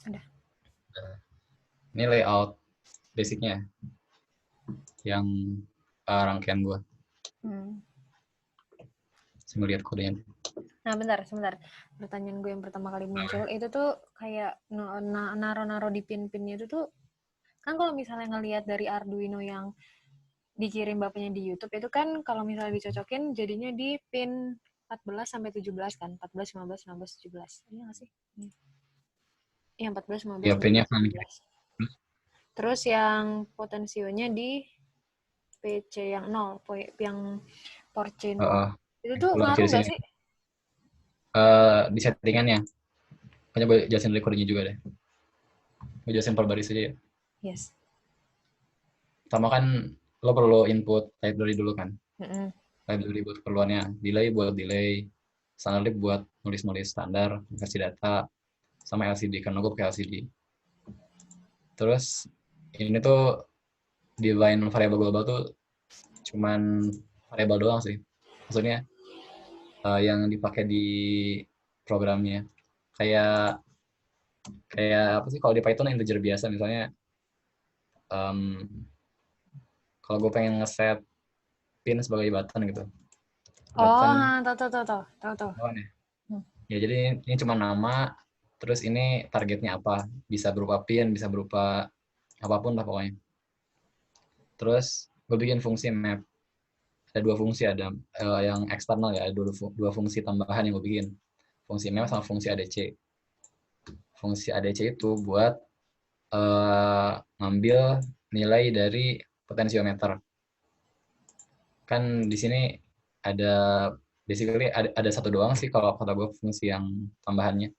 Udah. Ini layout basicnya yang rangkaian gue. Saya lihat kodenya. Nah, sebentar. Pertanyaan gue yang pertama kali muncul itu tuh kayak naro-naro di pin-pinnya itu tuh kan kalau misalnya ngelihat dari Arduino yang dikirim bapaknya di YouTube itu kan kalau misalnya dicocokin jadinya di pin 14 sampai 17 kan. 14, 15, 16, 17. Iya nggak sih? Iya, 14, 15, Ya, pinnya 16, kan. 17. Terus yang potensionya di PC yang 0, yang Porsche 0. Itu tuh Pulang ngaruh di nggak sini. sih? Di settingannya. Kayaknya gue jelasin recordingnya juga deh. Gue jelasin per baris aja ya. Yes. Pertama kan lo perlu input library dulu kan. Mm-mm. Library buat keperluannya. Delay buat delay. Standard lib buat nulis-nulis standar, versi data, sama LCD. Karena gue pakai LCD. Terus ini tuh define variable global tuh cuman variable doang sih. Maksudnya yang dipakai di programnya. Kayak kayak apa sih kalau di Python integer biasa misalnya um, kalau gue pengen ngeset pin sebagai button gitu. Button Oh, tahu. doang ya. Hmm. Ya jadi ini cuma nama, terus ini targetnya apa? Bisa berupa pin, bisa berupa apapun lah pokoknya. Terus gue bikin fungsi map. Ada dua fungsi, ada yang eksternal ya, ada dua fungsi tambahan yang gue bikin. Fungsi map sama fungsi ADC. Fungsi ADC itu buat ngambil nilai dari potensiometer. Kan di sini ada basically ada satu doang sih kalau kata gue fungsi yang tambahannya.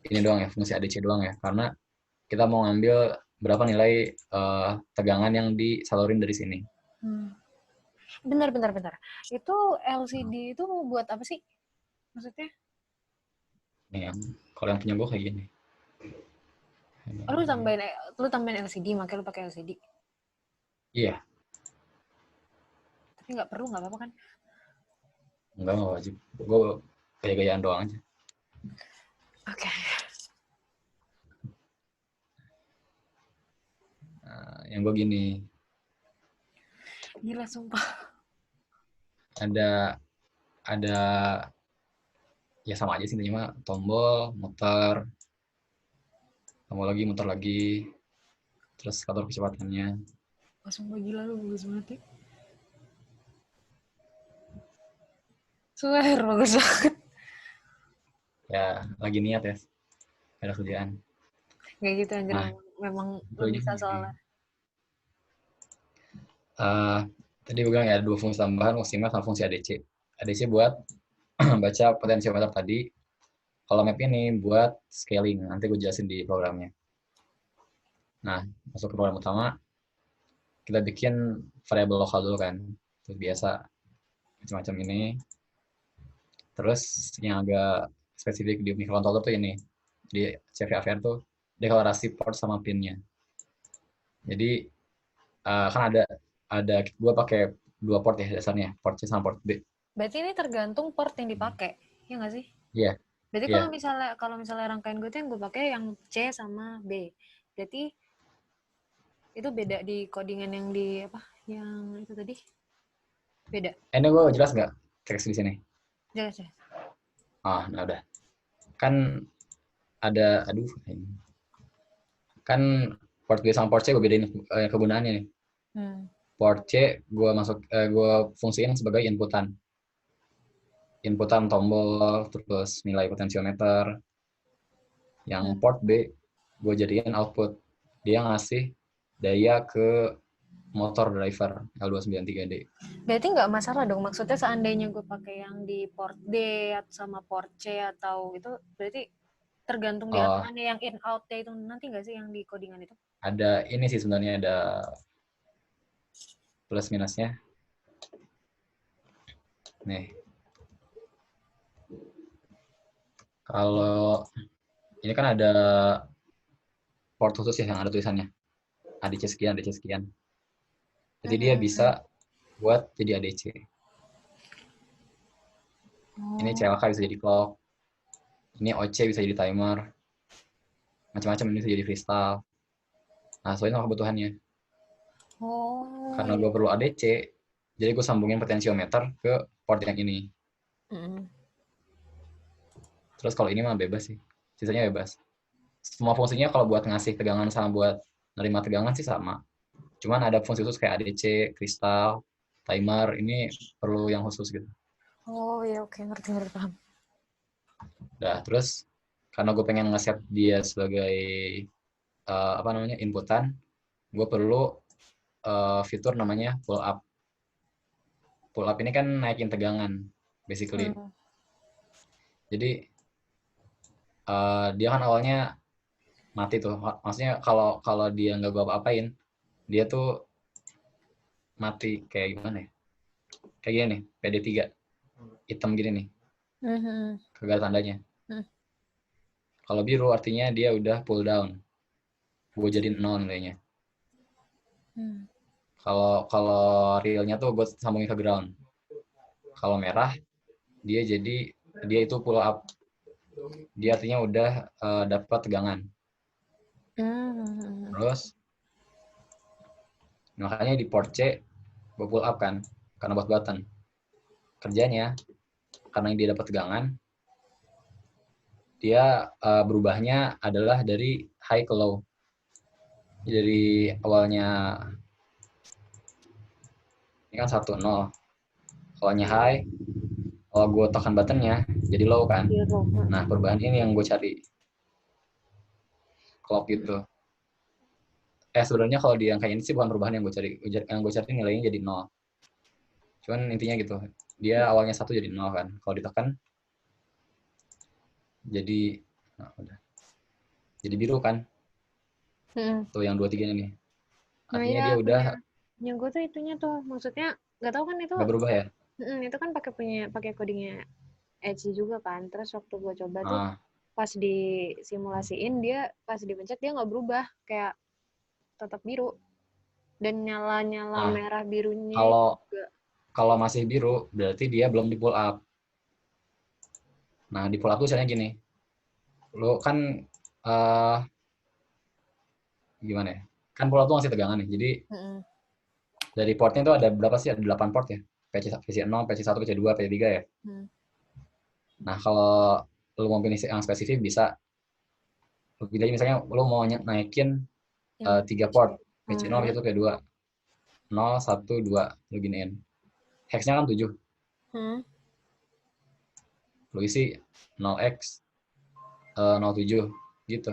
Ini doang ya, fungsi ADC doang ya. Karena kita mau ngambil berapa nilai tegangan yang disalurin dari sini. Hmm. Bentar. Itu LCD itu buat apa sih? Maksudnya? Nih yang kalau yang punya gue kayak gini. Oh, lu tambahin LCD, makanya lu pakai LCD. Iya, Tapi nggak perlu, nggak apa-apa kan? enggak wajib. Gue gaya-gayaan doang aja. Oke. Yang gue gini, Gila sumpah. ada ada ya sama aja sih intinya mah tombol, muter lagi, terus atur kecepatannya. Wah, sumpah gila lu bagus banget ya. Swear bagus banget. Ya lagi niat ya, ada kerjaan. Kayak gitu anjir, Nah, memang itu lu aja bisa sih. soalnya. Uh, Tadi gue bilang ya ada dua fungsi tambahan, fungsi map sama fungsi ADC. ADC buat baca potensiometer tadi. Kalau map ini buat scaling, nanti gue jelasin di programnya. Nah, masuk ke program utama, kita bikin variabel lokal dulu kan. Terus biasa, macam-macam ini. Terus yang agak spesifik di microcontroller tuh ini. Di CVAVR tuh deklarasi port sama pinnya. Jadi kan ada gue pakai dua port ya dasarnya, port C sama port B. Berarti ini tergantung port yang dipakai, ya nggak sih? Iya, yeah, Berarti iya. kalau Yeah. misalnya rangkaian gue tuh yang gue pakai yang C sama B. Berarti itu beda di codingan yang di apa? Yang itu tadi beda. Ini gue jelas nggak teks di sini? Jelas ya. Nah udah. Kan ada, aduh, kan port B sama port C gue bedain kegunaannya nih. Port C gue fungsiin sebagai inputan tombol, terus nilai potensiometer. Yang port B gue jadiin output. Dia ngasih daya ke motor driver L293D. Berarti nggak masalah dong. Maksudnya seandainya gue pakai yang di port D sama port C atau itu berarti tergantung di aturannya yang in out-nya itu nanti nggak sih yang di codingan itu? Ada ini sih sebenarnya ada plus minusnya. Nih, kalau ini kan ada port khusus ya yang ada tulisannya ADC sekian, ADC sekian. Jadi dia bisa buat jadi ADC. Ini CLK bisa jadi clock. Ini OC bisa jadi timer. macam-macam ini bisa jadi kristal. Nah, soalnya sama kebutuhannya. Oh, Karena iya. gue perlu ADC, jadi gue sambungin potensiometer ke port yang ini. Mm. Terus kalau ini mah bebas sih, sisanya bebas. Semua fungsinya kalau buat ngasih tegangan sama buat nerima tegangan sih sama. Cuman ada fungsi khusus kayak ADC, kristal, timer, ini perlu yang khusus gitu. Oh, iya, oke, ngerti paham. Nah, terus karena gue pengen nge-set dia sebagai apa namanya inputan, gue perlu fitur namanya pull up. Pull up ini kan naikin tegangan, basically. Hmm. Jadi dia kan awalnya mati tuh. Maksudnya kalau kalau dia nggak gue apa-apain, dia tuh mati kayak gimana ya? Kayak gini nih, PD3 hitam gini nih, Mhm. kagak ada tandanya. Hmm. Kalau biru artinya dia udah pull down, gue jadiin 0 nilainya. Hmm. Kalau kalau realnya tuh gue sambungin ke ground. Kalau merah dia itu pull up, dia artinya udah dapat tegangan. Hmm. Terus makanya di port C gue pull up kan, karena buat button. Kerjanya karena dia dapat tegangan, dia berubahnya adalah dari high ke low. Dari awalnya ini kan 1 0, awalnya high, kalau gue tekan buttonnya jadi low kan. Biru. Nah perubahan ini yang gue cari clock gitu. Sebenarnya kalau di angka ini sih bukan perubahan yang gue cari. Yang gue cari nilainya jadi 0. Cuman intinya gitu, dia awalnya 1 jadi 0 kan. Kalau ditekan jadi nah, udah. Jadi biru kan. Hmm. Tuh yang 23 ini. Nah, Artinya ya, dia udah punya gue tuh itunya tuh, maksudnya nggak tahu kan itu, nggak berubah ya. itu kan pakai codingnya Edge juga kan. Terus waktu gue coba tuh Nah, pas disimulasiin dia pas dipencet dia nggak berubah, kayak tetap biru dan nyala-nyala nah merah birunya kalau juga. kalau masih biru berarti dia belum di pull up. Nah, di pull up tuh caranya gini. Lo kan uh, gimana ya? Kan pull up tuh ngasih tegangan nih. Jadi Mm-mm. dari portnya itu ada berapa sih? Ada 8 port ya. PC0, PC1, PC2, PC3 ya. Hmm. Nah, kalau lo mau pilih yang spesifik bisa. Lo pilih aja misalnya lo mau naikin Yang 3 port. PC0, Hmm. PC1, PC2. 0, 1, 2. Lo giniin. Hexnya kan 7. Hmm. Lo isi 0x 07 gitu.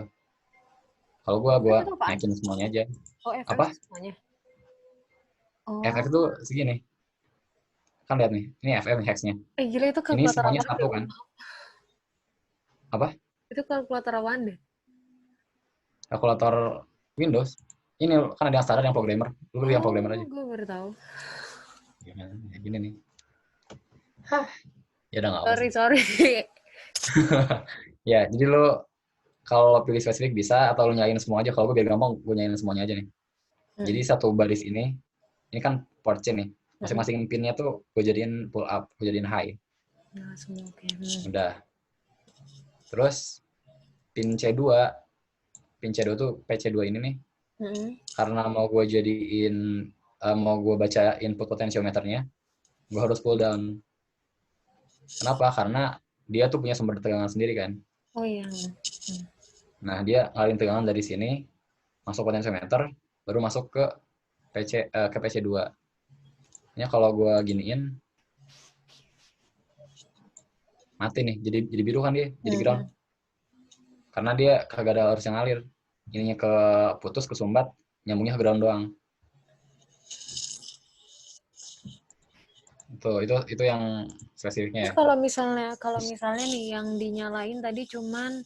Kalau Terus gua itu apaan? naikin semuanya aja. Oh, FX Apa? semuanya. FX Oh, itu segini. Kan lihat nih. Ini FM hexnya. gila itu Ini kalkulator semuanya apaan satu deh? kan? Apa? Itu kalkulator apaan deh? Kalkulator Windows. Ini kan ada yang standar yang programmer. Lu pilih yang programmer Oh, aja. gue baru tahu. Gimana? Ya, gini nih. Ya udah nggak apa sih. Sorry. Ya, jadi lu kalau pilih spesifik bisa atau lu nyalain semua aja. Kalau gue biar gampang, gue nyalain semuanya aja nih. Jadi Hmm. satu baris ini kan port C nih. Mm-mm. Masing-masing pinnya tuh gue jadiin pull up, gue jadiin high. Nah, semua oke. Udah. Terus pin C2, pin C2 tuh PC2 ini nih. Mm-mm. Karena mau gue jadiin, mau gue baca input potensiometernya, gue harus pull down. Kenapa? Karena dia tuh punya sumber tegangan sendiri kan. Oh iya. Nah, dia ngalihin tegangan dari sini, masuk potensiometer, baru masuk ke ke PC2. Ini kalau gue giniin, mati nih. Jadi biru kan dia, jadi ground. Mm-mm. Karena dia kagak ada arus yang ngalir. Ininya ke putus, kesumbat, nyambungnya ke ground doang. Itu yang spesifiknya Terus ya. kalau misalnya nih yang dinyalain tadi cuman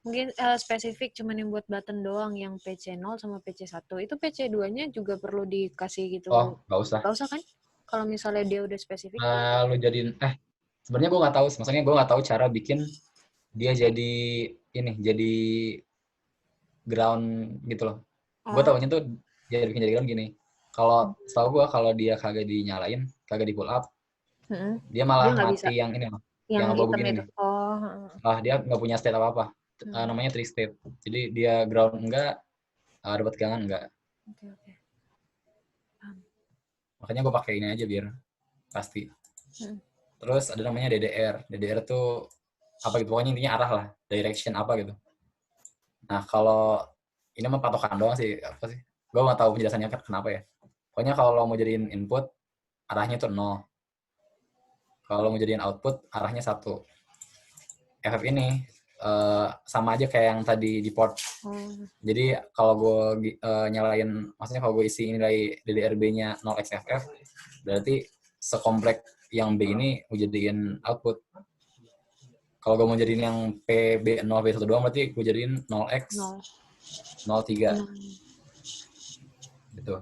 mungkin spesifik cuman yang buat button doang yang PC0 sama PC1. Itu PC2-nya juga perlu dikasih gitu. Oh, nggak usah. Gak usah kan? Kalau misalnya dia udah spesifik. Lu jadiin, sebenarnya gue nggak tahu, maksudnya gue nggak tahu cara bikin dia jadi ground gitu loh. Gue Oh, tahunya tuh jadi ground gini. Kalau setahu gue kalau dia kagak dinyalain, kagak di pull up, mm-mm. dia Dia malah nggak bisa. mati yang ini loh, Yang yang abu-abu hitam gini itu. nih. Oh, Dia nggak punya state apa-apa. namanya 3 state. Jadi dia ground enggak, dapat tegangan enggak. Oke. Paham. Makanya gue pakai ini aja biar pasti. Terus ada namanya DDR. DDR tuh apa gitu, pokoknya intinya arah lah, direction apa gitu. Nah kalau ini mah patokan doang sih, apa sih? Gue nggak tahu penjelasannya kenapa ya. Pokoknya kalau mau jadiin input, arahnya tuh 0. Kalau mau jadiin output, arahnya 1. FF ini sama aja kayak yang tadi di port. Jadi kalau gue nyalain, maksudnya kalau gue isi nilai DDRB-nya 0xFF, berarti sekomplek yang B ini gue jadiin output. Kalau gue mau jadiin yang PB0, B1 doang, berarti gue jadiin 0x 03. Gitu.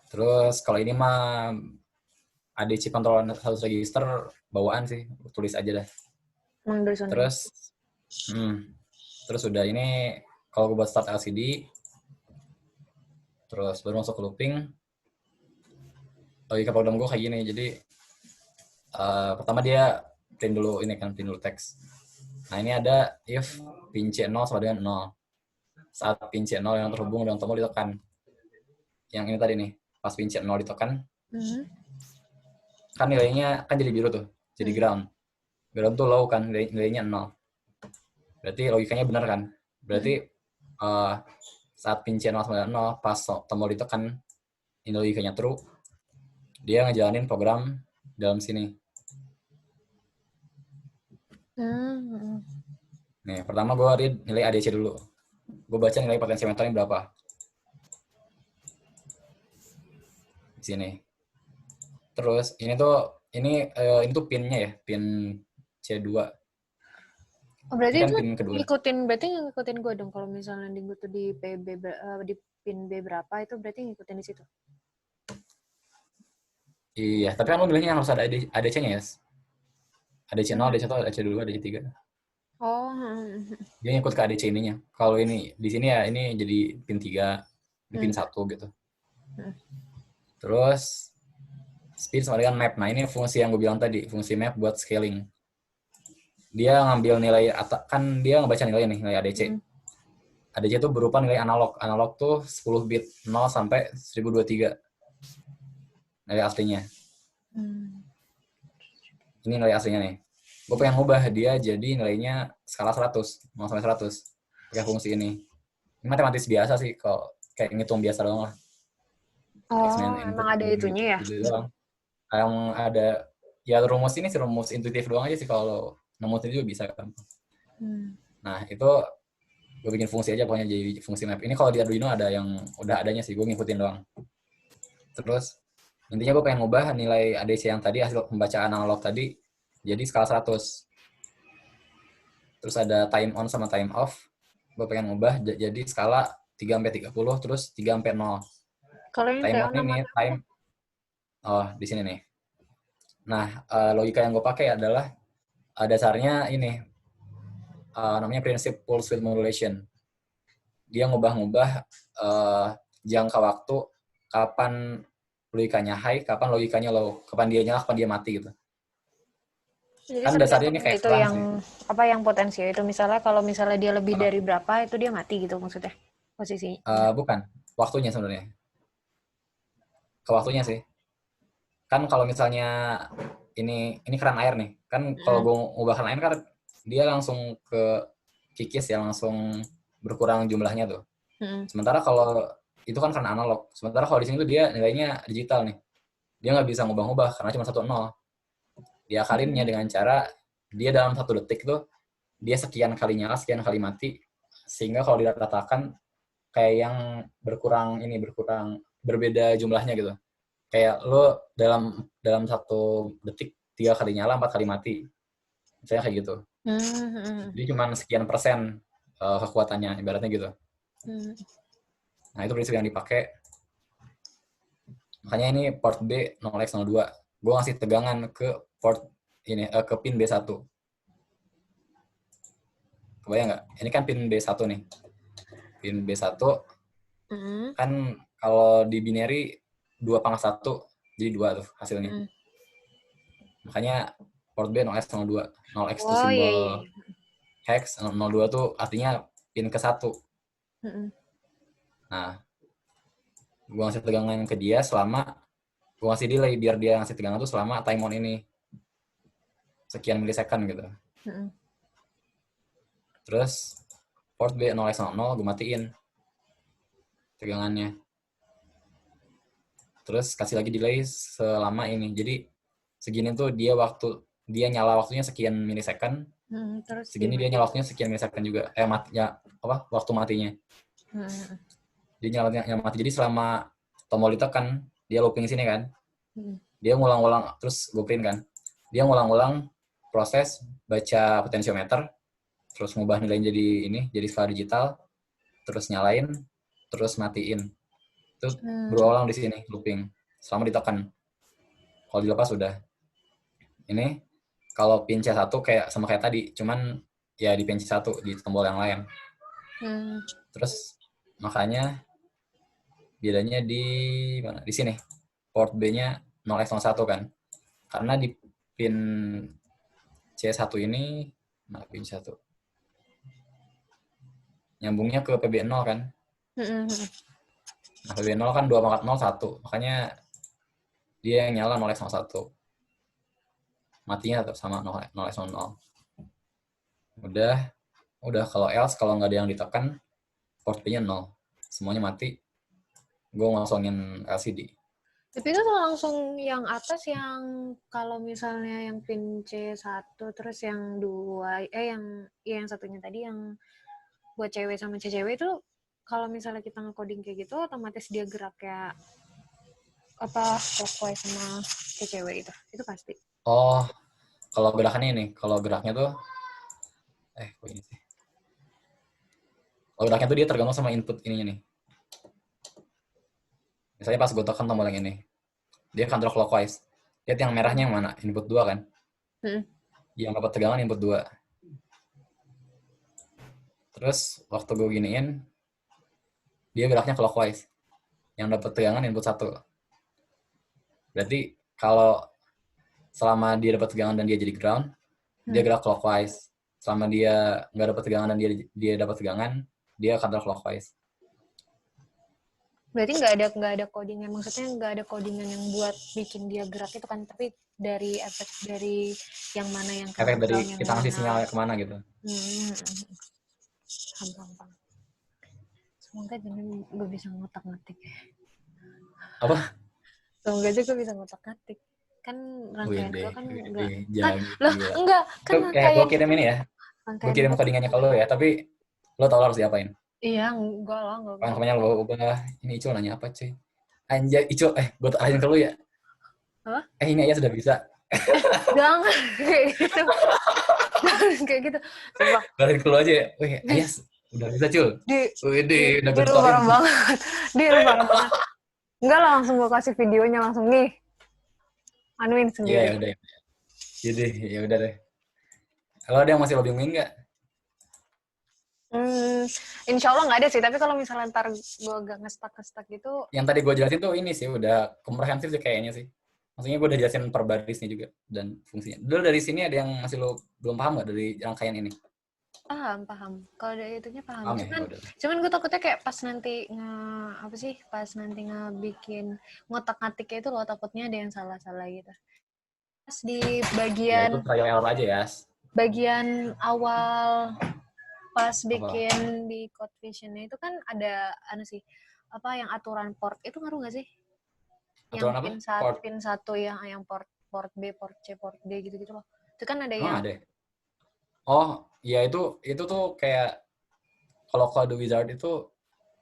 Terus kalau ini mah ADC control harus register bawaan sih, tulis aja dah. Terus udah ini kalau gue buat start LCD, terus baru masuk ke looping. Logika program gue kayak gini, jadi pertama dia print dulu teks. Nah ini ada if pin C0 sama dengan 0. Saat pin C0 yang terhubung dengan tombol ditekan. Yang ini tadi nih, pas pin C0 ditekan, kan nilainya kan jadi biru tuh, jadi ground. Ground tuh low kan, nilainya 0. Berarti logikanya benar kan? Berarti saat pin C0 sama dengan 0, pas tombol ditekan, ini logikanya true, dia ngejalanin program dalam sini. Nih, pertama gue read nilai ADC dulu. Gue baca nilai potensiometernya berapa. Di sini. Terus ini tuh pinnya ya, pin C2. Berarti kan itu pin kedua. ngikutin gue dong kalau misalnya gue tuh di PB di pin B berapa itu berarti ngikutin di situ. Iya, tapi kan lo nilainya harus ada ADC-nya ya. ADC 0, ADC 1, ADC 2, ADC 3. Oh. Dia ngikut ke ADC ininya. Kalau ini di sini ya ini jadi pin 3, ini pin 1 gitu. Terus speed sama dengan map. Nah, ini fungsi yang gue bilang tadi, fungsi map buat scaling. Dia ngambil nilai, kan dia ngebaca nilai nih, nilai ADC. ADC itu berupa nilai analog. Analog tuh 10 bit, 0 sampai 1023. Nilai aslinya. Ini nilai aslinya nih. Gue pengen ngubah dia jadi nilainya skala 100, 0 sampai 100. Pakai fungsi ini. Ini matematis biasa sih, kalau kayak ngitung biasa doang lah. Emang ada itunya ya? Gitu doang. Yang ada, ya rumus ini sih rumus intuitif doang aja sih, kalau nemu itu juga bisa kan. Nah, itu gue bikin fungsi aja pokoknya jadi fungsi map. Ini kalau di Arduino ada yang udah adanya sih, gue ngikutin doang. Terus intinya gue pengen ngubah nilai ADC yang tadi, hasil pembacaan analog tadi, jadi skala 100. Terus ada time on sama time off. Gue pengen ngubah jadi skala 3 sampai 30, terus 3 sampai 0. Kalau yang time on ini time di sini nih. Nah, logika yang gue pakai adalah dasarnya ini namanya prinsip pulse width modulation. Dia ngubah-ngubah jangka waktu kapan logikanya high, kapan logikanya low, kapan dia nyala, kapan dia mati gitu. Jadi Kan dasarnya ini kayak itu yang sih. Apa yang potensial itu misalnya kalau misalnya dia lebih dari berapa itu dia mati gitu maksudnya posisinya? Bukan, waktunya sebenarnya. Ke waktunya sih. Kan kalau misalnya ini keran air nih, kan kalau gue ngubah keran air kan dia langsung ke kikis ya, langsung berkurang jumlahnya tuh. Sementara kalau itu kan keran analog. Sementara kalau di sini tuh dia nilainya digital nih. Dia nggak bisa ngubah-ngubah karena cuma 1 0. Diakalinnya dengan cara dia dalam 1 detik tuh dia sekian kali nyala, sekian kali mati, sehingga kalau diratakan kayak yang berkurang berbeda jumlahnya gitu. Kayak lo dalam 1 detik 3 kali nyala, 4 kali mati, misalnya kayak gitu. Jadi cuma sekian persen kekuatannya, ibaratnya gitu. Nah, itu prinsip yang dipakai. Makanya ini port B 0x02. Gue ngasih tegangan ke port ini, ke pin B1. Kebayang nggak? Ini kan pin B1 nih. Pin B1 kan kalau di binary 2/1, jadi 2 tuh hasilnya. Makanya port B 0x02. 0x itu Oh iya, simbol iya. hex, 02 tuh artinya pin ke 1. Mm-mm. Nah, gue ngasih tegangan ke dia selama, gue ngasih delay biar dia ngasih tegangan tuh selama time on ini sekian milisecond gitu. Mm-mm. Terus port B 0x00 gue matiin tegangannya. Terus kasih lagi delay selama ini. Jadi segini tuh dia nyala waktunya sekian milisecond, Terus segini dia nyala dimatiin. waktunya sekian milisecond juga. Waktu matinya. Mm-mm. Dia nyala mati. Jadi selama tombol ditekan, dia looping sini kan. Mm-mm. Dia ngulang-ulang, terus gue print kan. Dia ngulang-ulang proses baca potensiometer, terus ngubah nilainya jadi skala digital, terus nyalain, terus matiin. Itu berulang di sini looping selama ditekan. Kalau dilepas sudah. Ini kalau pin C1 sama kayak tadi, cuman ya di pin C1 di tombol yang lain. Terus makanya bedanya di mana? Di sini. Port B-nya 0x01 kan. Karena di pin C1 ini pin C1 nyambungnya ke PB0 kan. Nah, PB0 kan 2/0 1. Makanya dia yang nyala 0x01. Matinya tetap sama 0x00. Udah kalau else kalau nggak ada yang ditekan, port B-nya 0. Semuanya mati. Gue ngosongin LCD. Tapi itu langsung yang atas yang kalau misalnya yang pin C1 terus yang dua yang satunya tadi yang buat cewek sama cewek itu kalau misalnya kita nge-coding kayak gitu otomatis dia gerak kayak apa clockwise sama cewek itu pasti. Oh, kalau gerakannya ini, kalau geraknya tuh kok ini sih. Kalau geraknya tuh dia tergantung sama input ininya nih. Misalnya pas gue tekan tombol yang ini, dia counterclockwise. Lihat yang merahnya yang mana? Input 2 kan? Yang dapat tegangan input 2. Terus waktu gue giniin, dia geraknya clockwise. Yang dapat tegangan input 1. Berarti kalau selama dia dapat tegangan dan dia jadi ground, dia gerak clockwise. Selama dia nggak dapat tegangan dan dia dapat tegangan, dia counterclockwise. Berarti nggak ada codingan, maksudnya nggak ada codingan yang buat bikin dia gerak itu kan, tapi dari efek dari yang mana yang Efek dari ground yang kita ngasih mana. sinyal kemana gitu. Gampang. Semoga jangan gue bisa ngotak-ngatik. Apa? Semoga aja gue bisa ngotak-ngatik. Kan rangkaian gue kan enggak. Kan loh, gila. enggak. Kan Gue rangkaian kirim ini ya. Gue kirim codingannya ke lo ya, tapi lo tau lo harus diapain. Iya, enggak lah, enggak bisa. Kemarin lo ubah, ini Icul nanya apa cuy? Anjay, Icul, gue terakhir ke lo ya. Apa? Ini aja sudah bisa. Jangan kayak gitu. Jangan kayak gitu. Coba. Terakhir ke lo aja ya. Wih, Ayas, udah bisa Cul. Udah Dir gentoin. parah banget. Dir parah banget. Enggak lah, langsung gue kasih videonya langsung nih. Anuin sendiri. Iya, udah. Jadi, ya udah deh. Kalau ada yang masih lo bingungin nggak? Insya Allah nggak ada sih, tapi kalau misalnya ntar gue agak ngestak gitu. Yang tadi gue jelasin tuh ini sih, udah komprehensif sih kayaknya sih. Maksudnya gue udah jelasin per barisnya juga dan fungsinya. Dulu dari sini ada yang masih lo belum paham nggak dari rangkaian ini? Paham. Kalau dari itunya paham. Paham ya? Cuman gue takutnya kayak pas nanti pas nanti ngebikin ngotak-ngatiknya itu loh, takutnya ada yang salah-salah gitu. Pas di Ya itu bagian trial error aja ya. bagian awal pas bikin di Code Vision-nya itu kan ada yang aturan port itu ngaruh nggak sih? Aturan Yang apa? pin satu yang port B, port C, port D gitu-gitu loh. Itu kan ada Emang yang ada? Oh, ya itu tuh kayak kalau kode wizard itu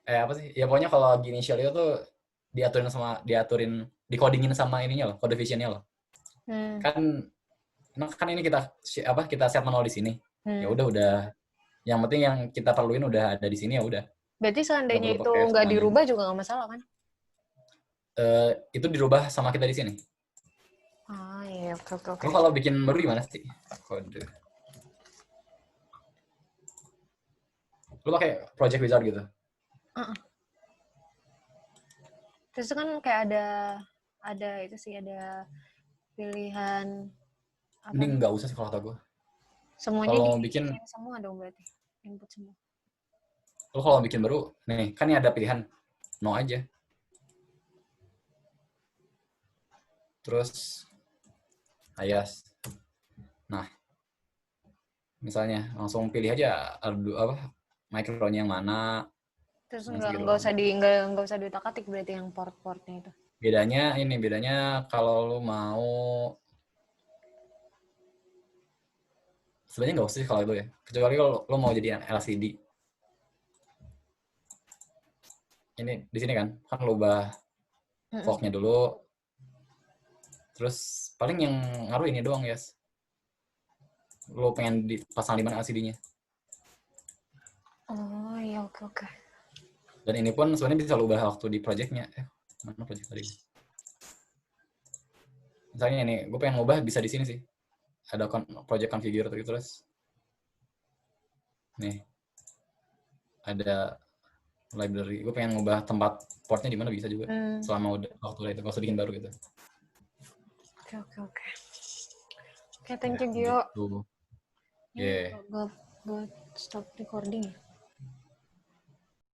apa sih? Ya pokoknya kalau lagi initial itu tuh diaturin dikodingin sama ininya loh, code visionnya loh. Kan ini kita set manual di sini. Ya udah. Yang penting yang kita perluin udah ada di sini ya udah. Berarti seandainya itu nggak dirubah juga nggak masalah kan? Itu dirubah sama kita di sini. Iya, oke. Lo kalau bikin baru gimana sih? Kode. Lo pakai project wizard gitu? Terus itu kan kayak ada itu sih, ada pilihan Apa Ini nih? nggak usah sih kalau kata gue. Semuanya Kalau mau bikin, dikirim semua dong berarti. Input semua. lo kalau bikin baru, nih kan ini ada pilihan no aja. Terus Ayas. Nah, misalnya langsung pilih aja apa micronya yang mana, Terus yang nggak segitu nggak doang. usah nggak usah diutak-atik berarti yang port-portnya itu. Bedanya kalau lo mau, sebenarnya nggak usah sih kalau itu ya. Kecuali lo mau jadi LCD. Ini di sini kan lo ubah Mm-mm. fognya dulu. Terus paling yang ngaruh ini doang ya. Lo pengen dipasang di mana LCD-nya. Oh iya, oke oke. Dan ini pun sebenarnya bisa lo ubah waktu di projectnya. Mana project tadi? Misalnya ini, gue pengen ngubah bisa di sini sih. Ada project configure terus. Nih, ada library. Gue pengen ngubah tempat portnya di mana bisa juga. Selama udah waktu itu, gak usah bikin baru gitu. Oke oke oke. Oke, thank Ya, you Gio. gitu. Ini Yeah. gue stop recording ya.